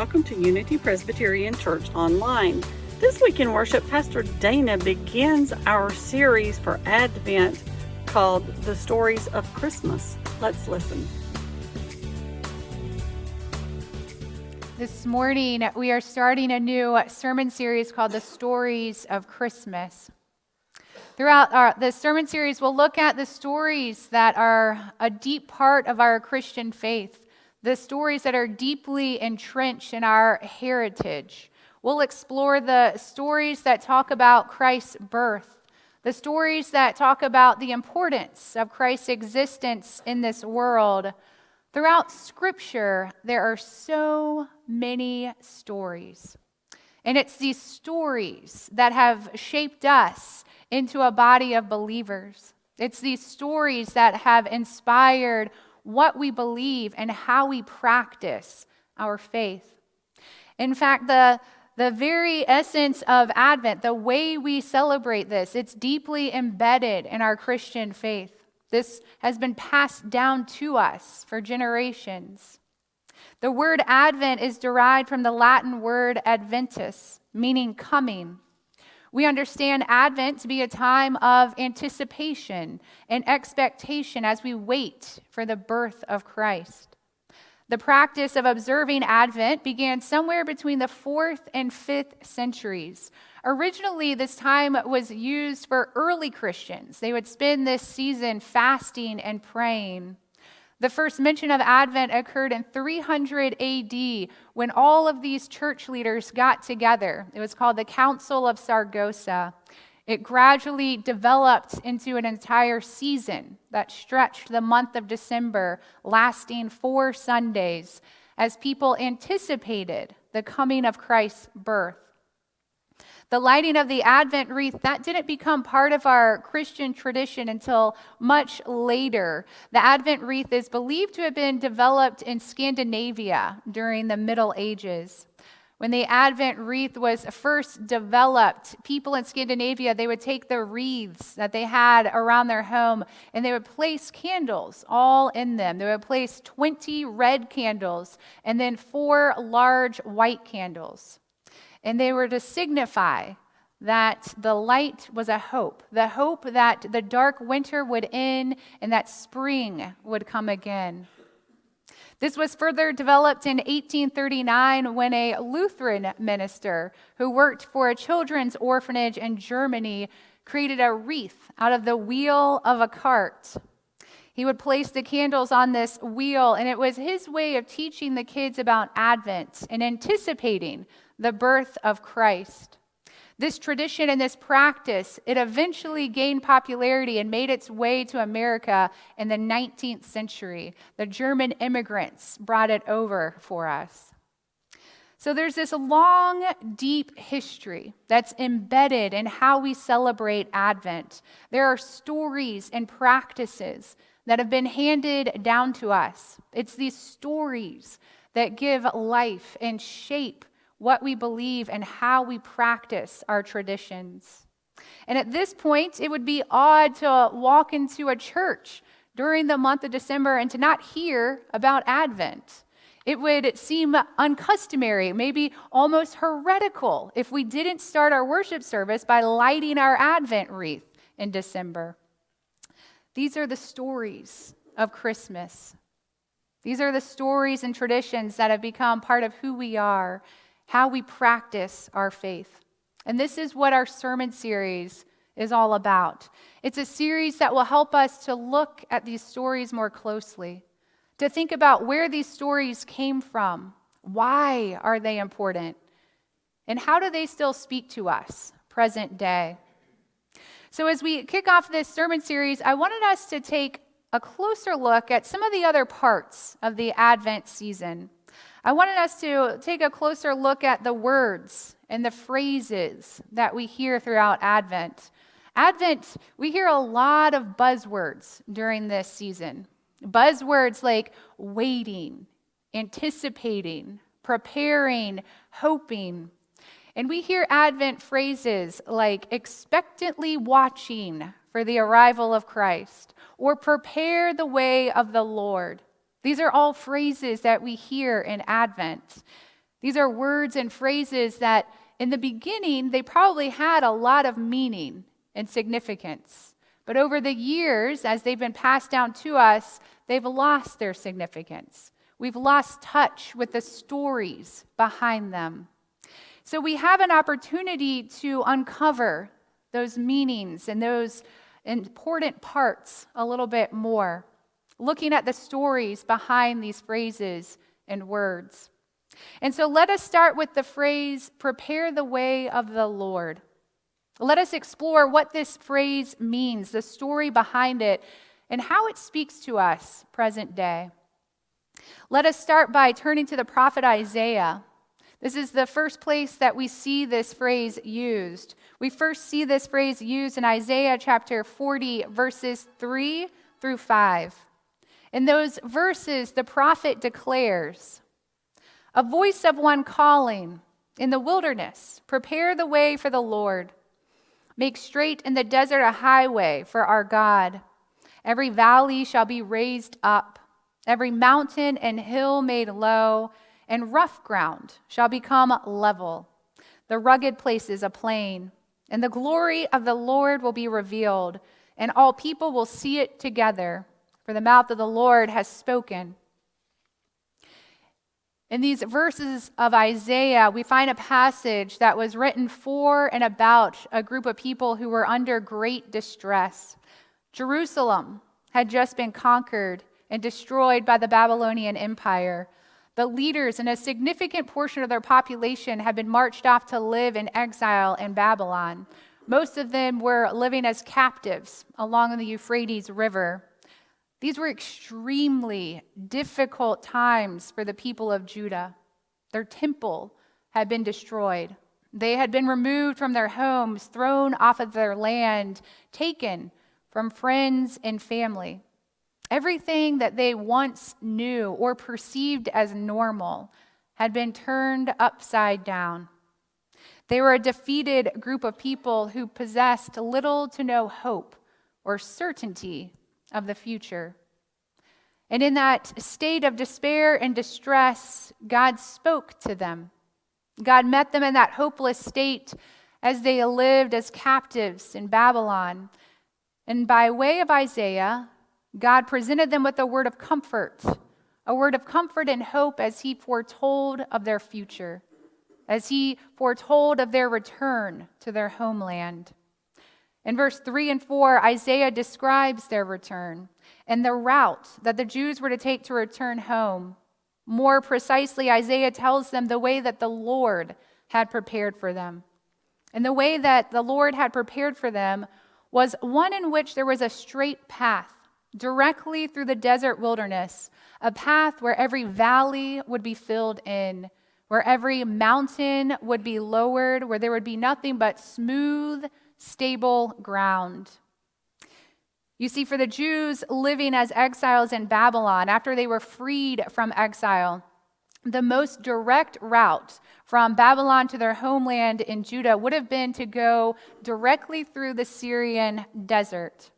welcome to Unity Presbyterian Church Online. This week in worship, Pastor Dana begins our series for Advent called The Stories of Christmas. Let's listen. This morning, we are starting a new sermon series called The Stories of Christmas. Throughout this sermon series, we'll look at the stories that are a deep part of our Christian faith, the stories that are deeply entrenched in our heritage. We'll explore the stories that talk about Christ's birth, the stories that talk about the importance of Christ's existence in this world. Throughout Scripture, there are so many stories. And it's these stories that have shaped us into a body of believers. It's these stories that have inspired what we believe and how we practice our faith. In fact, the very essence of Advent, the way we celebrate this, it's deeply embedded in our Christian faith. This has been passed down to us for generations. The word Advent is derived from the Latin word adventus, meaning coming. We understand Advent to be a time of anticipation and expectation as we wait for the birth of Christ. The practice of observing Advent began somewhere between the 4th and 5th centuries. Originally, this time was used for early Christians. They would spend this season fasting and praying. The first mention of Advent occurred in 300 AD when all of these church leaders got together. It was called the Council of Saragossa. It gradually developed into an entire season that stretched the month of December, lasting 4 Sundays, as people anticipated the coming of Christ's birth. The lighting of the Advent wreath, that didn't become part of our Christian tradition until much later. The Advent wreath is believed to have been developed in Scandinavia during the Middle Ages. When the Advent wreath was first developed, people in Scandinavia, they would take the wreaths that they had around their home and they would place candles all in them. They would place 20 red candles and then 4 large white candles. And they were to signify that the light was a hope, the hope that the dark winter would end and that spring would come again. This was further developed in 1839 when a Lutheran minister who worked for a children's orphanage in Germany created a wreath out of the wheel of a cart. He would place the candles on this wheel, and it was his way of teaching the kids about Advent and anticipating the birth of Christ. This tradition and this practice, it eventually gained popularity and made its way to America in the 19th century. The German immigrants brought it over for us. So there's this long, deep history that's embedded in how we celebrate Advent. There are stories and practices that have been handed down to us. It's these stories that give life and shape what we believe and how we practice our traditions. And at this point, it would be odd to walk into a church during the month of December and to not hear about Advent. It would seem uncustomary, maybe almost heretical, if we didn't start our worship service by lighting our Advent wreath in December. These are the stories of Christmas. These are the stories and traditions that have become part of who we are, how we practice our faith. And this is what our sermon series is all about. It's a series that will help us to look at these stories more closely, to think about where these stories came from, why are they important, and how do they still speak to us present day. So as we kick off this sermon series, I wanted us to take a closer look at some of the other parts of the Advent season. I wanted us to take a closer look at the words and the phrases that we hear throughout Advent. Advent, we hear a lot of buzzwords during this season. Buzzwords like waiting, anticipating, preparing, hoping. And we hear Advent phrases like expectantly watching for the arrival of Christ or prepare the way of the Lord. These are all phrases that we hear in Advent. These are words and phrases that in the beginning, they probably had a lot of meaning and significance. But over the years, as they've been passed down to us, they've lost their significance. We've lost touch with the stories behind them. So we have an opportunity to uncover those meanings and those important parts a little bit more, looking at the stories behind these phrases and words. And so let us start with the phrase, prepare the way of the Lord. Let us explore what this phrase means, the story behind it, and how it speaks to us present day. Let us start by turning to the prophet Isaiah. This is the first place that we see this phrase used. We first see this phrase used in Isaiah chapter 40, verses 3 through 5. In those verses, the prophet declares, "A voice of one calling in the wilderness, prepare the way for the Lord. Make straight in the desert a highway for our God. Every valley shall be raised up, every mountain and hill made low, and rough ground shall become level, the rugged places a plain. And the glory of the Lord will be revealed, and all people will see it together, for the mouth of the Lord has spoken." In these verses of Isaiah, we find a passage that was written for and about a group of people who were under great distress. Jerusalem had just been conquered and destroyed by the Babylonian Empire. The leaders and a significant portion of their population had been marched off to live in exile in Babylon. Most of them were living as captives along the Euphrates River. These were extremely difficult times for the people of Judah. Their temple had been destroyed. They had been removed from their homes, thrown off of their land, taken from friends and family. Everything that they once knew or perceived as normal had been turned upside down. They were a defeated group of people who possessed little to no hope or certainty of the future. And in that state of despair and distress, God spoke to them. God met them in that hopeless state as they lived as captives in Babylon. And by way of Isaiah, God presented them with a word of comfort and hope as he foretold of their future, as he foretold of their return to their homeland. In verse 3 and 4, Isaiah describes their return and the route that the Jews were to take to return home. More precisely, Isaiah tells them the way that the Lord had prepared for them. And the way that the Lord had prepared for them was one in which there was a straight path directly through the desert wilderness, a path where every valley would be filled in, where every mountain would be lowered, where there would be nothing but smooth, stable ground. You see, for the Jews living as exiles in Babylon, after they were freed from exile, the most direct route from Babylon to their homeland in Judah would have been to go directly through the Syrian desert.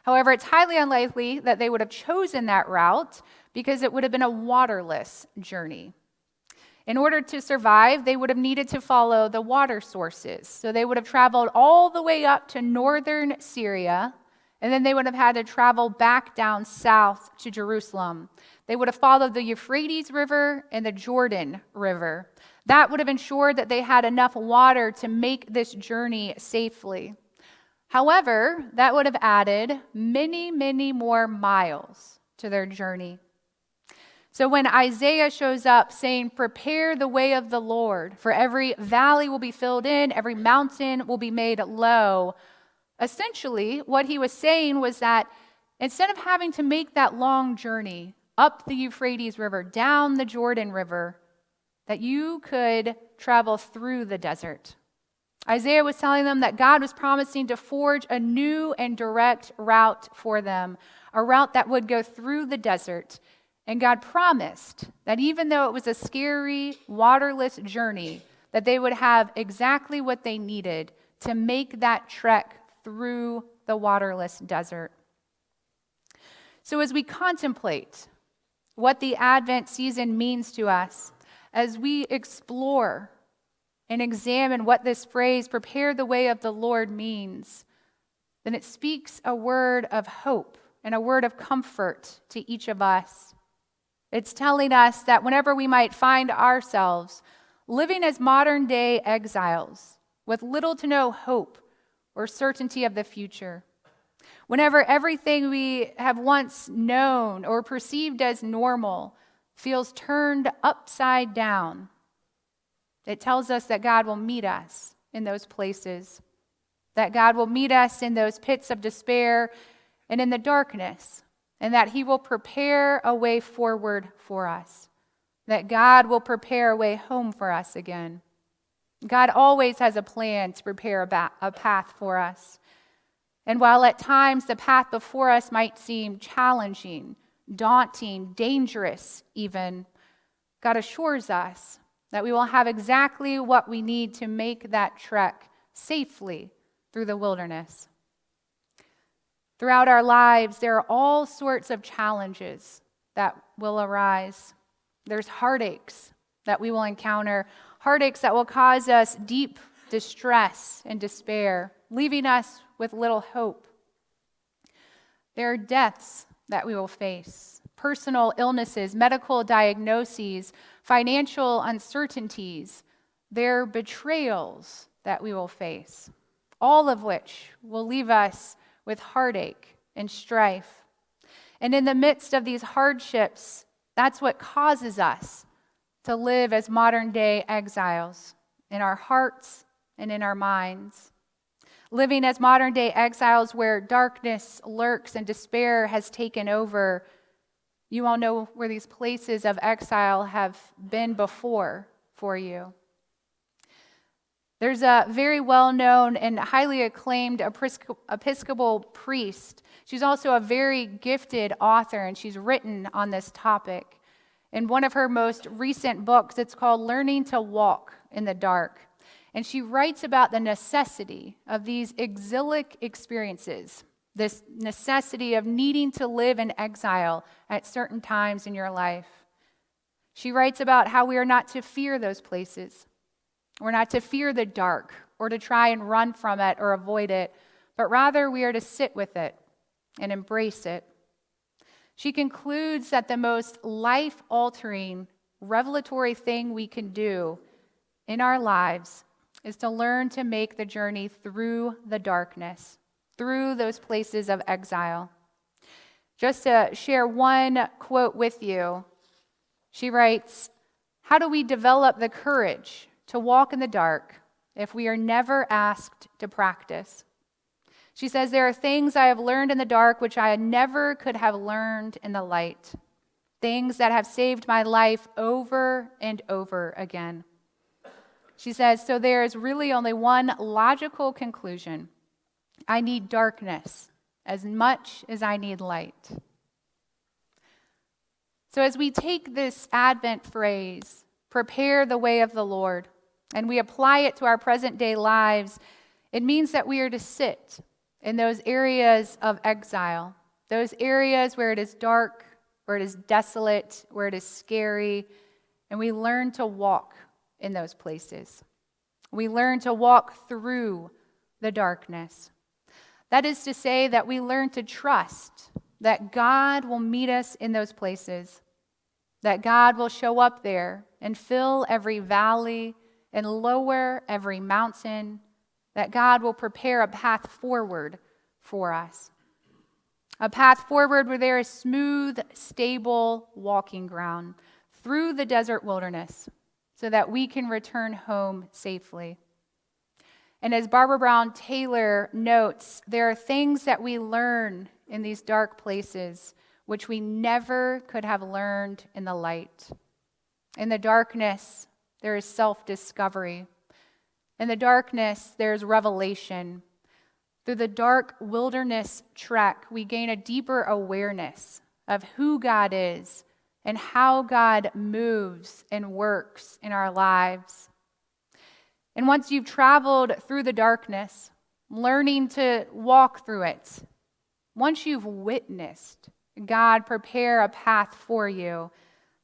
However, it's highly unlikely that they would have chosen that route because it would have been a waterless journey. In order to survive, they would have needed to follow the water sources. So they would have traveled all the way up to northern Syria, and then they would have had to travel back down south to Jerusalem. They would have followed the Euphrates River and the Jordan River. That would have ensured that they had enough water to make this journey safely. However, that would have added many, many more miles to their journey. So when Isaiah shows up saying, "Prepare the way of the Lord, for every valley will be filled in, every mountain will be made low," essentially what he was saying was that instead of having to make that long journey up the Euphrates River, down the Jordan River, that you could travel through the desert. Isaiah was telling them that God was promising to forge a new and direct route for them, a route that would go through the desert. And God promised that even though it was a scary, waterless journey, that they would have exactly what they needed to make that trek through the waterless desert. So as we contemplate what the Advent season means to us, as we explore and examine what this phrase, prepare the way of the Lord, means, then it speaks a word of hope and a word of comfort to each of us. It's telling us that whenever we might find ourselves living as modern day exiles with little to no hope or certainty of the future, whenever everything we have once known or perceived as normal feels turned upside down, it tells us that God will meet us in those places, that God will meet us in those pits of despair and in the darkness, and that He will prepare a way forward for us, that God will prepare a way home for us again. God always has a plan to prepare a path for us. And while at times the path before us might seem challenging, daunting, dangerous even, God assures us that we will have exactly what we need to make that trek safely through the wilderness. Throughout our lives, there are all sorts of challenges that will arise. There's heartaches that we will encounter, heartaches that will cause us deep distress and despair, leaving us with little hope. There are deaths that we will face, personal illnesses, medical diagnoses, financial uncertainties. There are betrayals that we will face, all of which will leave us with heartache and strife. And in the midst of these hardships, that's what causes us to live as modern day exiles in our hearts and in our minds. Living as modern day exiles where darkness lurks and despair has taken over. You all know where these places of exile have been before for you. There's a very well-known and highly acclaimed Episcopal priest. She's also a very gifted author, and she's written on this topic. In one of her most recent books, it's called Learning to Walk in the Dark. And she writes about the necessity of these exilic experiences, this necessity of needing to live in exile at certain times in your life. She writes about how we are not to fear those places. We're not to fear the dark or to try and run from it or avoid it, but rather we are to sit with it and embrace it. She concludes that the most life-altering, revelatory thing we can do in our lives is to learn to make the journey through the darkness, through those places of exile. Just to share one quote with you, she writes, "How do we develop the courage to walk in the dark if we are never asked to practice?" She says, "There are things I have learned in the dark which I never could have learned in the light. Things that have saved my life over and over again." She says, "So there is really only one logical conclusion. I need darkness as much as I need light." So as we take this Advent phrase, prepare the way of the Lord, and we apply it to our present day lives, it means that we are to sit in those areas of exile, those areas where it is dark, where it is desolate, where it is scary, and we learn to walk in those places. We learn to walk through the darkness. That is to say that we learn to trust that God will meet us in those places, that God will show up there and fill every valley and lower every mountain, that God will prepare a path forward for us. A path forward where there is smooth, stable walking ground through the desert wilderness so that we can return home safely. And as Barbara Brown Taylor notes, there are things that we learn in these dark places which we never could have learned in the light. In the darkness, there is self-discovery. In the darkness, there's revelation. Through the dark wilderness trek, we gain a deeper awareness of who God is and how God moves and works in our lives. And once you've traveled through the darkness, learning to walk through it, once you've witnessed God prepare a path for you,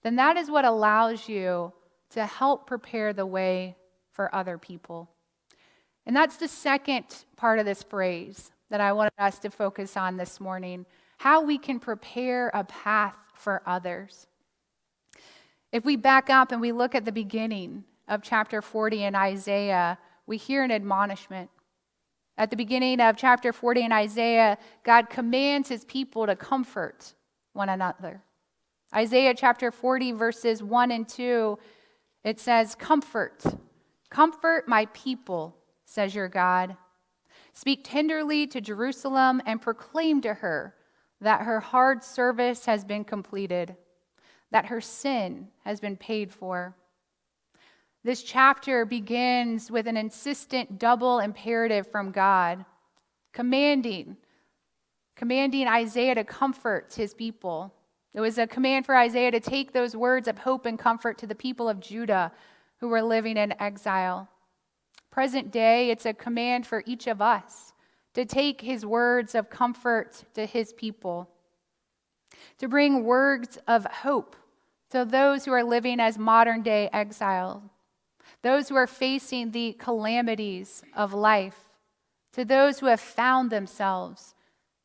then that is what allows you to help prepare the way for other people. And that's the second part of this phrase that I wanted us to focus on this morning, how we can prepare a path for others. If we back up and we look at the beginning of chapter 40 in Isaiah, we hear an admonishment. At the beginning of chapter 40 in Isaiah, God commands his people to comfort one another. Isaiah chapter 40, verses 1 and 2, it says, "Comfort, comfort my people, says your God. Speak tenderly to Jerusalem and proclaim to her that her hard service has been completed, that her sin has been paid for." This chapter begins with an insistent double imperative from God, commanding Isaiah to comfort his people. It was a command for Isaiah to take those words of hope and comfort to the people of Judah who were living in exile. Present day, it's a command for each of us to take his words of comfort to his people, to bring words of hope to those who are living as modern-day exiles, those who are facing the calamities of life, to those who have found themselves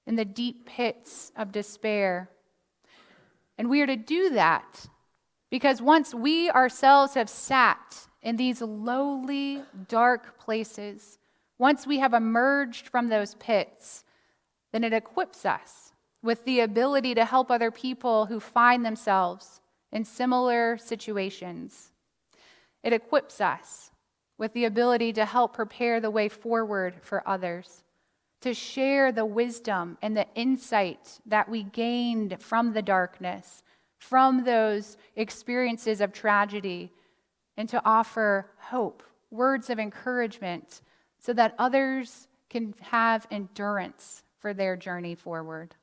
in the deep pits of despair. And we are to do that because once we ourselves have sat in these lowly, dark places, once we have emerged from those pits, then it equips us with the ability to help other people who find themselves in similar situations. It equips us with the ability to help prepare the way forward for others, to share the wisdom and the insight that we gained from the darkness, from those experiences of tragedy, and to offer hope, words of encouragement, so that others can have endurance for their journey forward.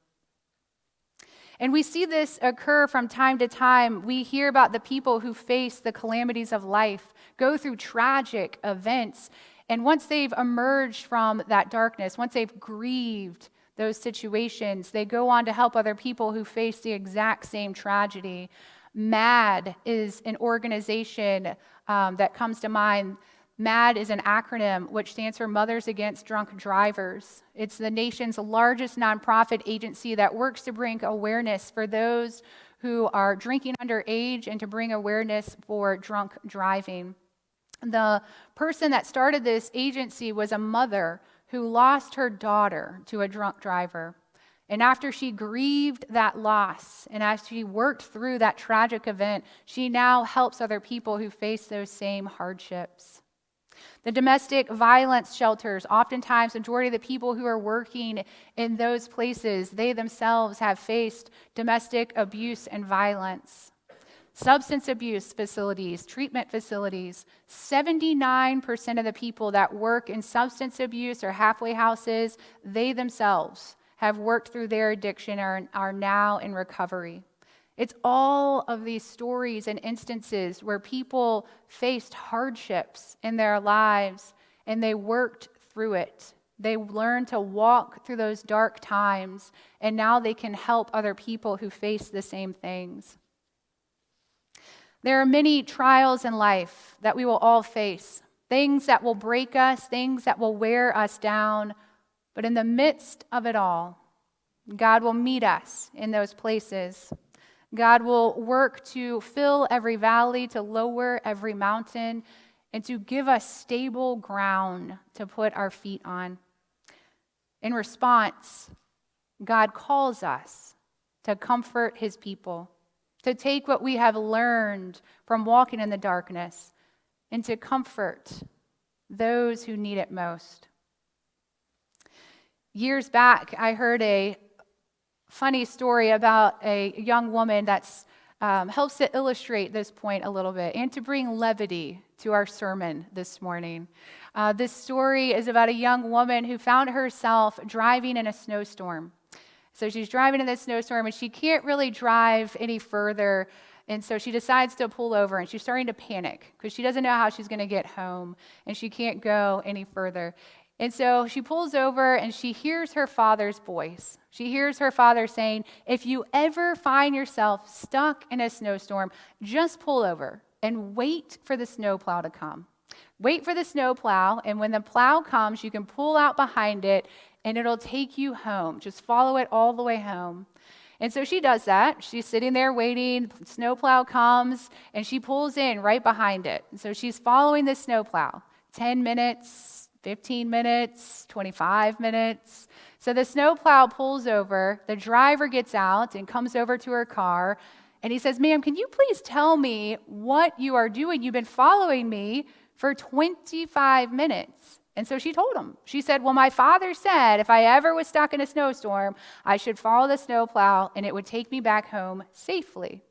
And we see this occur from time to time. We hear about the people who face the calamities of life, go through tragic events, and once they've emerged from that darkness, once they've grieved those situations, they go on to help other people who face the exact same tragedy. MAD is an organization that comes to mind. MAD is an acronym which stands for Mothers Against Drunk Drivers. It's the nation's largest nonprofit agency that works to bring awareness for those who are drinking underage and to bring awareness for drunk driving. The person that started this agency was a mother who lost her daughter to a drunk driver. And after she grieved that loss, and as she worked through that tragic event, she now helps other people who face those same hardships. The domestic violence shelters, oftentimes the majority of the people who are working in those places, they themselves have faced domestic abuse and violence. Substance abuse facilities, treatment facilities, 79% of the people that work in substance abuse or halfway houses, they themselves have worked through their addiction and are now in recovery. It's all of these stories and instances where people faced hardships in their lives and they worked through it. They learned to walk through those dark times, and now they can help other people who face the same things. There are many trials in life that we will all face, things that will break us, things that will wear us down, but in the midst of it all, God will meet us in those places. God will work to fill every valley, to lower every mountain, and to give us stable ground to put our feet on. In response, God calls us to comfort his people, to take what we have learned from walking in the darkness and to comfort those who need it most. Years back, I heard a funny story about a young woman that helps to illustrate this point a little bit and to bring levity to our sermon this morning. This story is about a young woman who found herself driving in a snowstorm. So she's driving in this snowstorm and she can't really drive any further. And so she decides to pull over and she's starting to panic because she doesn't know how she's going to get home and she can't go any further. And so she pulls over and she hears her father's voice. She hears her father saying, if you ever find yourself stuck in a snowstorm, just pull over and wait for the snowplow to come. Wait for the snowplow, and when the plow comes, you can pull out behind it, and it'll take you home. Just follow it all the way home. And so she does that. She's sitting there waiting. The snowplow comes, and she pulls in right behind it. And so she's following the snowplow. 10 minutes, 15 minutes, 25 minutes. So the snowplow pulls over. The driver gets out and comes over to her car, and he says, "Ma'am, can you please tell me what you are doing? You've been following me for 25 minutes. And so she told him. She said, "Well, my father said if I ever was stuck in a snowstorm, I should follow the snowplow and it would take me back home safely."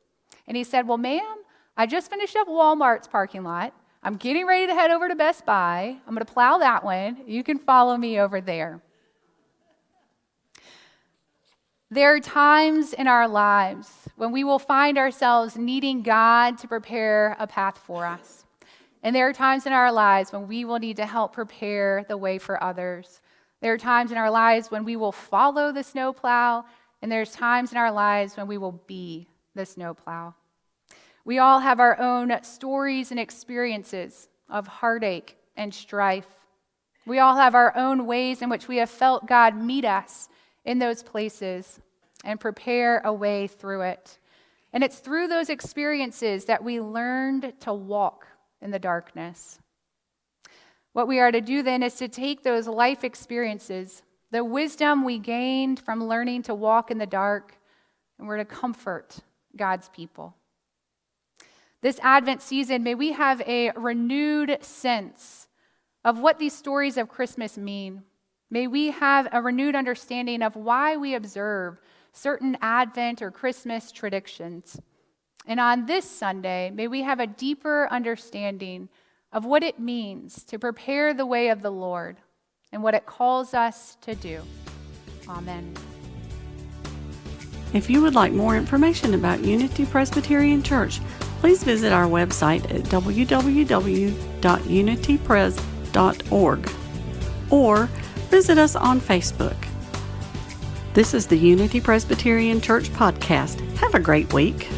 And he said, "Well, ma'am, I just finished up Walmart's parking lot. I'm getting ready to head over to Best Buy. I'm going to plow that one. You can follow me over there." There are times in our lives when we will find ourselves needing God to prepare a path for us. And there are times in our lives when we will need to help prepare the way for others. There are times in our lives when we will follow the snowplow, and there's times in our lives when we will be the snowplow. We all have our own stories and experiences of heartache and strife. We all have our own ways in which we have felt God meet us in those places and prepare a way through it. And it's through those experiences that we learned to walk in the darkness. What we are to do then is to take those life experiences, the wisdom we gained from learning to walk in the dark, and we're to comfort God's people. This Advent season, may we have a renewed sense of what these stories of Christmas mean. May we have a renewed understanding of why we observe certain Advent or Christmas traditions. And on this Sunday, may we have a deeper understanding of what it means to prepare the way of the Lord and what it calls us to do. Amen. If you would like more information about Unity Presbyterian Church, please visit our website at www.unitypres.org or visit us on Facebook. This is the Unity Presbyterian Church podcast. Have a great week.